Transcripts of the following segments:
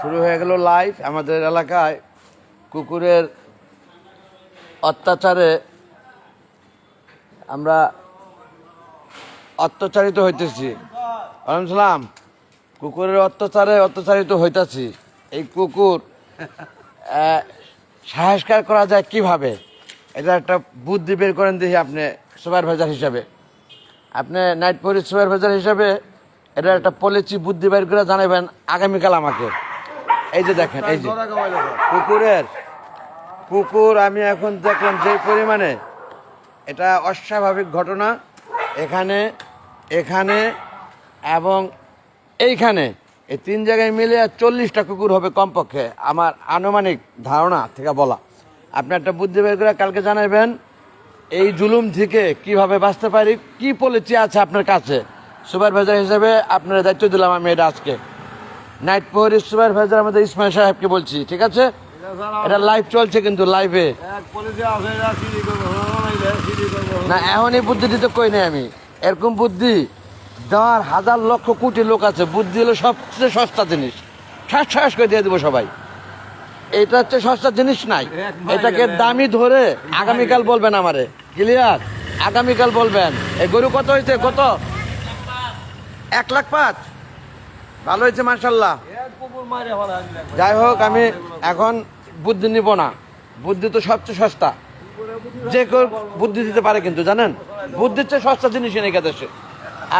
শুরু হয়ে গেল লাইভ। আমাদের এলাকায় কুকুরের অত্যাচারে আমরা অত্যাচারিত হইতেছি। ওয়ালাইকুম সালাম। কুকুরের অত্যাচারিত হইতেছি। এই কুকুর সংস্কার করা যায় কিভাবে, এটা একটা বুদ্ধি বের করেন দেখি আপনি সুপারভাইজার হিসাবে, আপনি নাইট পুলিশ সুপারভাইজার হিসাবে এটা একটা পলিসি বুদ্ধি বের করে জানাবেন আগামীকাল আমাকে। এই যে দেখেন, এই যে কুকুর আমি এখন দেখলাম যে পরিমাণে, এটা অস্বাভাবিক ঘটনা। এখানে এখানে এবং এইখানে এই তিন জায়গায় মিলে 40টা কুকুর হবে কমপক্ষে, আমার আনুমানিক ধারণা থেকে বলা। আপনি একটা বুদ্ধি বের করে কালকে জানাবেন এই জুলুম থেকে কিভাবে বাঁচতে পারি, কি পলিসি আছে আপনার কাছে। সুপারভাইজার হিসেবে আপনার দায়িত্ব দিলাম আমি এটা আজকে। নাইট প্রহরীর সুপারভাইজার আমাদের ইসমাইল সাহেবকে বলছি, ঠিক আছে? এটা লাইভ চলছে কিন্তু লাইভে না। এখনই বুদ্ধি দিতে কই নাই আমি, এরকম বুদ্ধি দেওয়ার হাজার লক্ষ কোটি লোক আছে। বুদ্ধি হলো সবচেয়ে সস্তা জিনিস, ঠাস করে দিয়ে দেবো সবাই। এটা হচ্ছে সস্তা জিনিস নাই, এটাকে দামি ধরে আগামীকাল বলবেন আমারে, ক্লিয়ার? আগামীকাল বলবেন এই গরু কত হয়েছে, কত? 1,05,000। ভালো হয়েছে মাশাল্লাহ। যাই হোক, আমি এখন বুদ্ধি নিব না, বুদ্ধি তো সবচেয়ে সস্তা। যে কেউ বুদ্ধি দিতে পারে কিন্তু জানেন, বুদ্ধির চেয়ে সস্তা জিনিস এনে দেশে।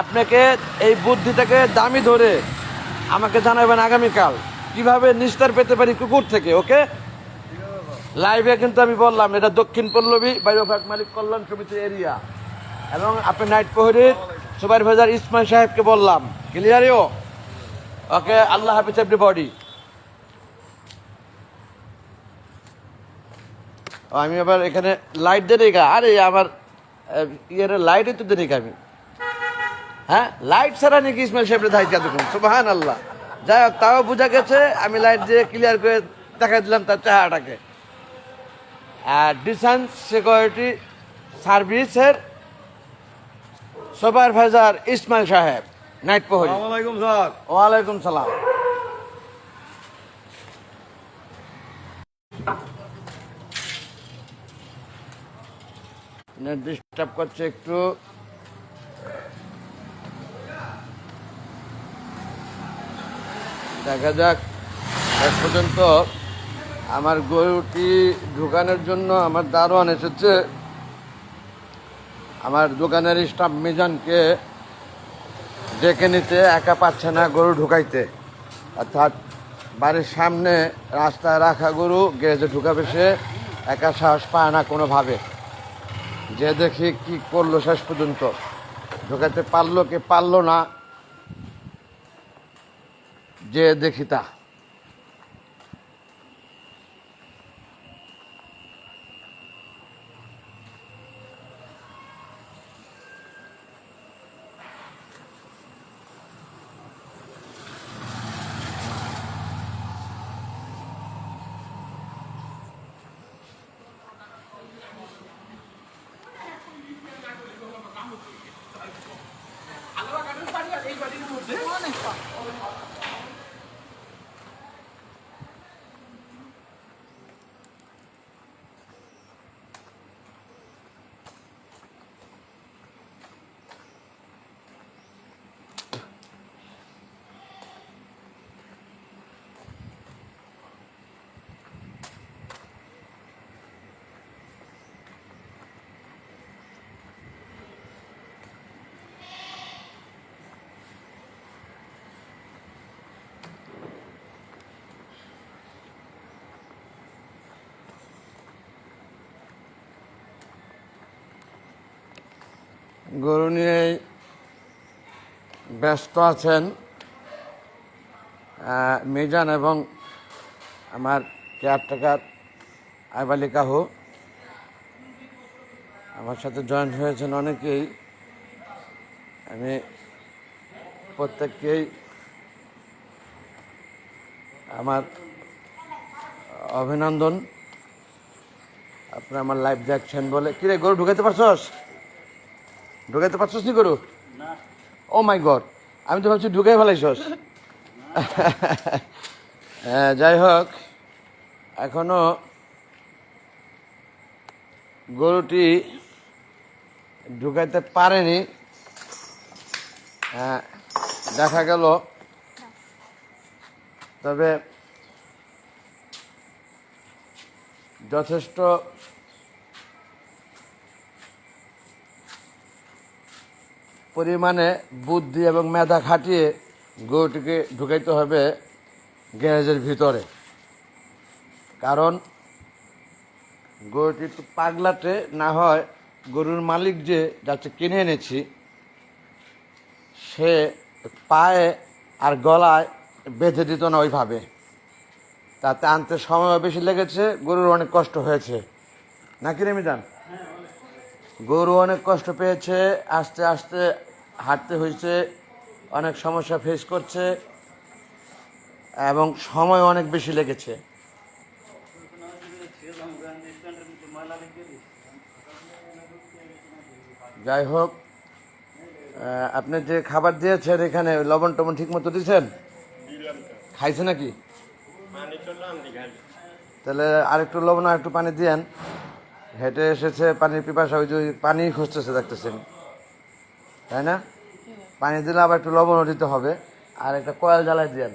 আপনাকে এই বুদ্ধিটাকে দামি ধরে আমাকে জানাবেন আগামীকাল কিভাবে নিস্তার পেতে পারি কুকুর থেকে। ওকে, লাইভে কিন্তু আমি বললাম এটা দক্ষিণ পল্লবী বাইরোঘাট মালিক কল্যাণ সমিতির এরিয়া, এবং আপনি নাইট প্রহরীর সুপারভাইজার ইসমাইল সাহেবকে বললাম, ক্লিয়ারিও? ওকে, আল্লাহ হাফিজ এভরিবডি। আমি আবার এখানে লাইট দেরি গা, আরে আমার ইয়ের লাইটই তো দেরি আমি, হ্যাঁ লাইট ছাড়া নাকি ইসমাইল সাহেবের দায়িত্ব দেখুন, সুবহান আল্লাহ। যাই হোক, তাও বোঝা গেছে আমি লাইট দিয়ে ক্লিয়ার করে দেখা দিলাম তার চেহারাটাকে। ডিফেন্স সিকিউরিটি সার্ভিসের সুপারভাইজার ইসমাইল সাহেব, নাইট প্রহরী। ওয়ালাইকুম সালাম। ডিস্টার্ব করছে একটু, দেখা যাক। এক পর্যন্ত আমার গরুটি ঢুকানোর জন্য আমার দারোয়ান এসেছে, আমার দোকানের স্টাফ মিজানকে ডেকে নিতে, একা পাচ্ছে না গরু ঢুকাইতে। অর্থাৎ বাড়ির সামনে রাস্তায় রাখা গরু গ্যারেজে ঢুকাবে, সে একা সাহস পায় না কোনোভাবে। যে দেখি কি করলো, শেষ পর্যন্ত ঢুকাতে পারলো কি পারলো না, যে দেখি তা। গরু নিয়ে ব্যস্ত আছেন মিজান এবং আমার কেয়ারটেকার আইব আলী কাহু। আমার সাথে জয়েন্ট হয়েছেন অনেকেই, আমি প্রত্যেককেই আমার অভিনন্দন। আপনি আমার লাইভ দেখছেন বলে। কিরে গরু ঢুকাইতে পারছস? ঢুকাইতে পারছস নি গরু? ও মাই গড, আমি তো ভাবছি ঢুকাই ফেলাইছস। যাই হোক, এখনো গরুটি ঢুকাইতে পারেনি। দেখা গেল, তবে যথেষ্ট পরিমাণে বুদ্ধি এবং মেধা খাটিয়ে গরুটিকে ঢুকাইতে হবে গ্যারেজের ভিতরে। কারণ গরুটি একটু পাগলাটে, না হয় গরুর মালিক যে যাচ্ছে কিনে এনেছি, সে পায়ে আর গলায় বেঁধে দিত না ওইভাবে। তাতে আনতে সময় বেশি লেগেছে, গরুর অনেক কষ্ট হয়েছে, নাকি রে মিজান? গরু অনেক কষ্ট পেয়েছে, আস্তে আস্তে হাঁটতে হয়েছে, অনেক সমস্যা ফেস করছে এবং সময় অনেক বেশি লেগেছে। যাই হোক, আপনি যে খাবার দিয়েছেন এখানে লবণ টবণ ঠিক মতো দিয়েছেন? খাইছে নাকি? তাহলে আরেকটু লবণ আর একটু পানি দিয়েন। হেঁটে এসেছে, পানির পিপাসা, ওই যে পানি খুঁজতেছে দেখতেছেন, তাই না? পানি দিলে আবার একটু লবণও দিতে হবে, আর একটা কয়েল জ্বালাই দিয়েন।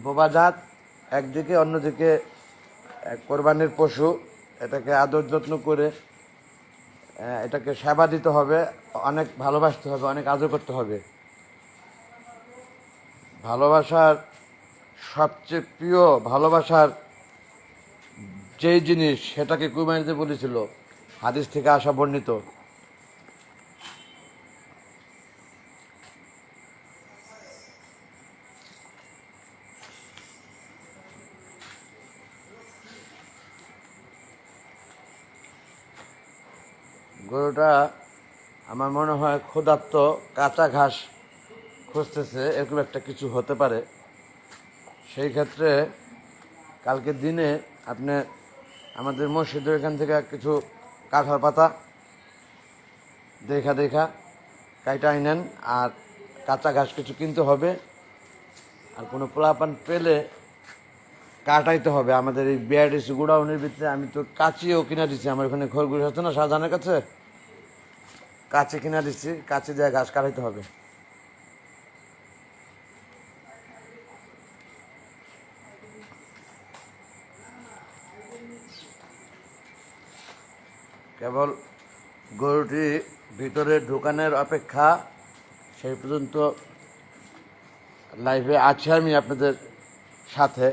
বোবা জাত একদিকে, অন্যদিকে কোরবানির পশু, এটাকে আদর যত্ন করে এটাকে সেবা দিতে হবে, অনেক ভালোবাসতে হবে, অনেক আদর করতে হবে। ভালোবাসার সবচেয়ে প্রিয়, ভালোবাসার যেই জিনিস, সেটাকে কুরবানিতে বলেছিল, হাদিস থেকে আসা বর্ণিত। গরুটা আমার মনে হয় ক্ষুধার্ত, কাঁচা ঘাস খুঁজতেছে, এরকম একটা কিছু হতে পারে। সেই ক্ষেত্রে কালকে দিনে আপনি আমাদের মসজিদের এখান থেকে কিছু কাঁঠাল পাতা দেখা কাইটা আইনেন, আর কাঁচা ঘাস কিছু কিনতে হবে, আর কোনো পোলাপান পেলে কাটাইতে হবে। আমাদের এই বিআরডিসি গোডাউনের ভিতরে আমি তো কাঁচিও কিনা দিচ্ছি, আমার ওখানে খড়গুড়ি হচ্ছে না শাহজাহানের কাছে, কাঁচি কিনা দিচ্ছি, কাঁচি দিয়ে ঘাস কাটাইতে হবে। কেবল গরুটি ভিতরে ঢোকানোর অপেক্ষা, সেই পর্যন্ত লাইভে আছি আমি আপনাদের সাথে,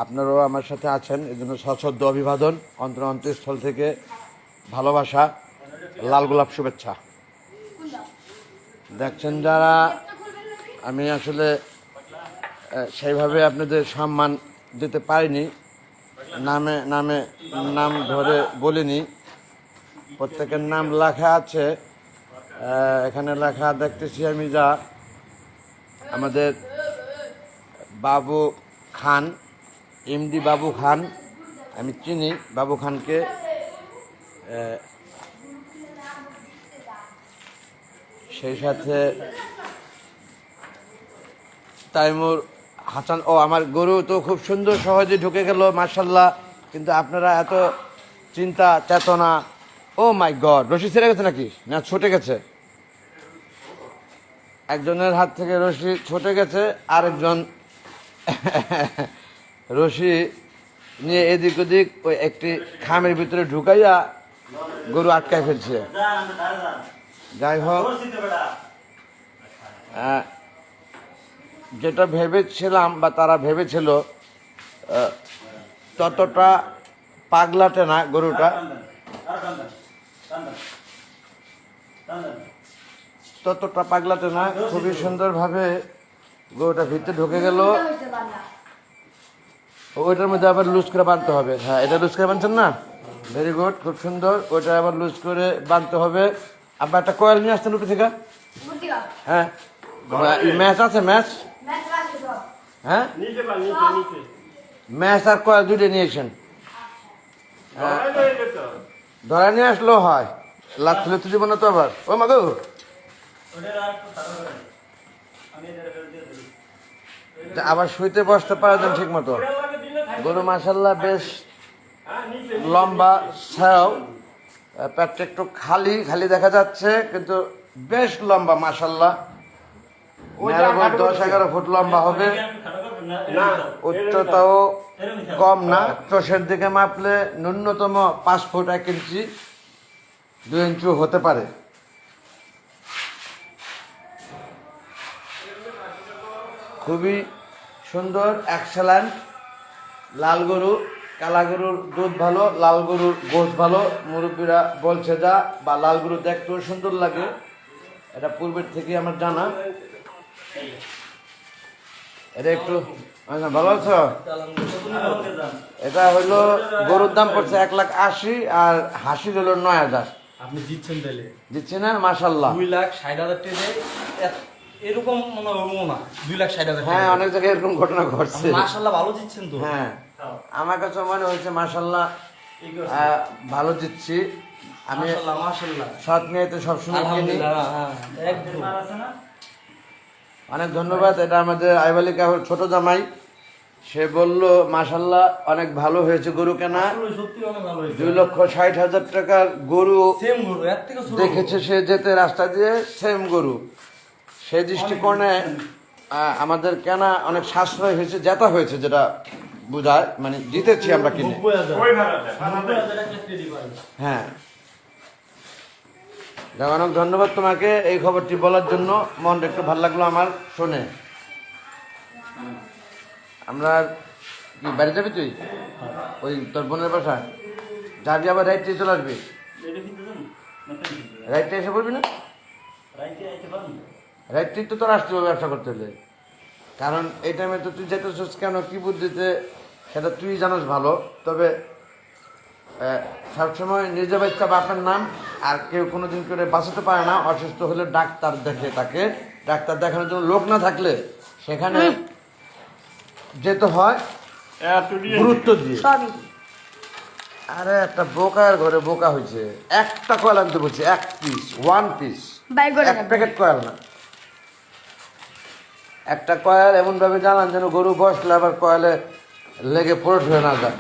আপনারাও আমার সাথে আছেন, এই জন্য সশ্রদ্ধ অভিবাদন, অন্তঃস্থল থেকে ভালোবাসা, লাল গোলাপ শুভেচ্ছা। দেখছেন যারা, আমি আসলে সেইভাবে আপনাদের সম্মান দিতে পারিনি, নাম ধরে বলিনি, প্রত্যেকের নাম লেখা আছে এখানে, লেখা দেখতেছি আমি, যা আমাদের বাবু খান, এমডি বাবু খান, আমি চিনি বাবু খানকে, সেই সাথে তাইমুর হাসান। ও, আমার গরু তো খুব সুন্দর সহজে ঢুকে গেল, মার্শাল্লাহ। কিন্তু আপনারা এত চিন্তা চেতনা, ও মাই গড, রশি ছেড়ে গেছে নাকি, না ছুটে গেছে? একজনের হাত থেকে রশি ছুটে গেছে, আরেকজন রশি নিয়ে এদিক ওদিক ওই একটি খামের ভিতরে ঢুকাইয়া গরু আটকায় ফেলছে। যাই হোক, যেটা ভেবেছিলাম বা তারা ভেবেছিল ততটা পাগলাটে না গরুটা, ততটা পাগলাটে না, খুবই সুন্দরভাবে গরুটা ভিতরে ঢুকে গেল। ওইটার মধ্যে আবার লুজ করে বাঁধতে হবে। হ্যাঁ, এটা লুজ করে বাঁধছেন না, ভেরি গুড, খুব সুন্দর। ওইটা আবার লুজ করে বাঁধতে হবে। আবার একটা কয়েল নিয়ে আসতেন উপরে থেকে। হ্যাঁ, ম্যাচ আছে, ম্যাচ, হ্যাঁ, ম্যাচ আর কয়েল দুইটা নিয়েছেন। ধরা নিয়ে আসলেও হয়, লাভ তুলে তুলে জীবনে তো আবার। ও মাগো, আবার শুইতে বসতে পারে দেন ঠিক মতো। গরু মাশাল্লাহ বেশ লম্বা, ছাও, পেটটা একটু খালি খালি দেখা যাচ্ছে, কিন্তু বেশ লম্বা মাশাল্লাহ। 10-11 ফুট লম্বা হবে, উচ্চতাও কম না, চোষের দিকে মাপলে ন্যূনতম 5 ফুট 1 ইঞ্চি 2 ইঞ্চি হতে পারে। খুবই সুন্দর, এক্সেলেন্ট। লাল গরু, কালা গরুর দুধ ভালো, লাল গরুর গোশ ভালো। মুরব্বীরা বলছে যা, বা লাল গরু দেখতেও সুন্দর লাগে, এটা পূর্বের থেকে আমার জানা। এটা একটু ভালো আছো? এটা হইলো গরুর দাম পড়ছে 1,80,000 আর হাসির হলো 9,000। আপনি দিচ্ছেন তাহলে? দিচ্ছে না মাশাল্লাহ। 2,60,000 টাকা এরকম মনে হবো না। 2,60,000। হ্যাঁ, অনেক জায়গায় এরকম ঘটনা ঘটছে। মাশাল্লাহ ভালো দিচ্ছেন তো। হ্যাঁ, আমার কাছে মনে হয়েছে মাশাল্লাহ ভালো দিচ্ছি আমি। মাশাল্লাহ সৎ মেয়েতে সবসময় কিনি। আলহামদুলিল্লাহ। অনেক ধন্যবাদ। এটা আমাদের আইবালি কাহুর ছোট জামাই, সে বলল মাশাল্লাহ অনেক ভালো হয়েছে গরু কেনা। 2,60,000 টাকার গরু দেখেছে সে যেতে রাস্তা দিয়ে, সেম গরু। সেই দৃষ্টিকোণে আমাদের কেনা অনেক সাশ্রয় হয়েছে, জেতা হয়েছে, যেটা বোঝায়, মানে জিতেছি আমরা কিনে। হ্যাঁ, অনেক ধন্যবাদ তোমাকে এই খবরটি বলার জন্য। মনটা একটু ভালো লাগলো আমার শুনে। আমরা কি বাড়ি যাবি তুই? ওই তোর বোনের বাসা যাবি, আবার রাইটে চলে আসবি? রাইটে এসে পড়বি না? রাইটে তো তোর আসতে হবে ব্যবসা করতে হলে, কারণ এই টাইমে তো তুই যেতেছিস কেন, কি বুদ্ধিতে, সেটা তুই জানোস ভালো। তবে সবসময় নিজে বাচ্চা বাপের নাম, আর কেউ কোনোদিন করে বাঁচাতে পারে না। অসুস্থ হলে ডাক্তার দেখে, তাকে ডাক্তার দেখানোর জন্য লোক না থাকলে সেখানে যেতে হয় গুরুত্ব দিয়ে। আরে একটা বোকার ঘরে বোকা হয়েছে, একটা কয়েল আনতে বলছে, 1 পিস, 1 পিস, 1 প্যাকেট কয়েল না, একটা কয়েল এমন ভাবে জানান যেন গরু বসলে আবার কয়েলে লেগে পড়ে হয়ে না যায়।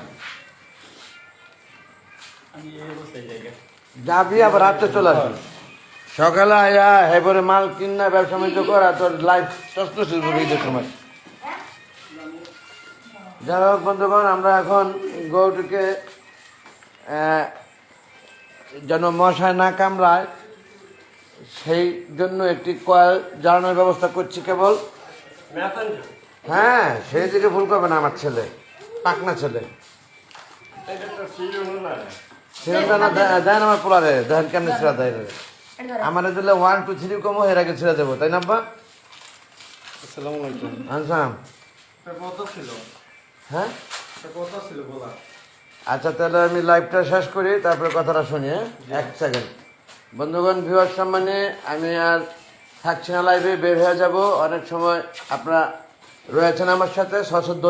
যাবি আবার রাত্রে চলে আসবি, সকালে আয়া হেবরে মাল কিনা ব্যবসা বাণিজ্য করা, তোর লাইফ কষ্ট শুরু হবে ঈদের সময়। যাই হোক বন্ধুগণ, আমরা এখন গরুটিকে যেন মশায় না কামড়ায় সেই জন্য একটি কয়েল জ্বালানোর ব্যবস্থা করছি কেবল। হ্যাঁ, সেই দিকে ভুল করবে না আমার ছেলে, পাকনা ছেলে। ছেলেটা না দেয় না আমার পোলারে, দেখেন কেমনি ছেড়া দেয়। আমার দিলে 1 2 3 কমো, এর আগে ছেড়ে দেবো, তাই না আব্বা? আসসালামু আলাইকুম। আনসাম। হ্যাঁ, আচ্ছা তাহলে আমি লাইভটা শেষ করি, তারপরে কথাটা শুনি। 1 সেকেন্ড। বন্ধুগণ, ভিউয়ার সম্মানে আমি আর থাকছি না, লাইভে বের হয়ে যাব। অনেক সময় আপনারা রয়েছেন আমার সাথে, সশ্রদ্ধ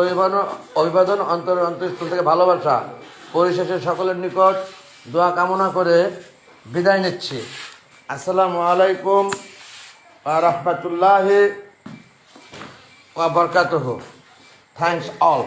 অভিবাদন, অন্তঃস্থল থেকে ভালোবাসা। পরিশেষে সকলের নিকট দোয়া কামনা করে বিদায় নিচ্ছি। আসসালামু আলাইকুম ওয়া রাহমাতুল্লাহি ওয়া বারাকাতুহু। Thanks all.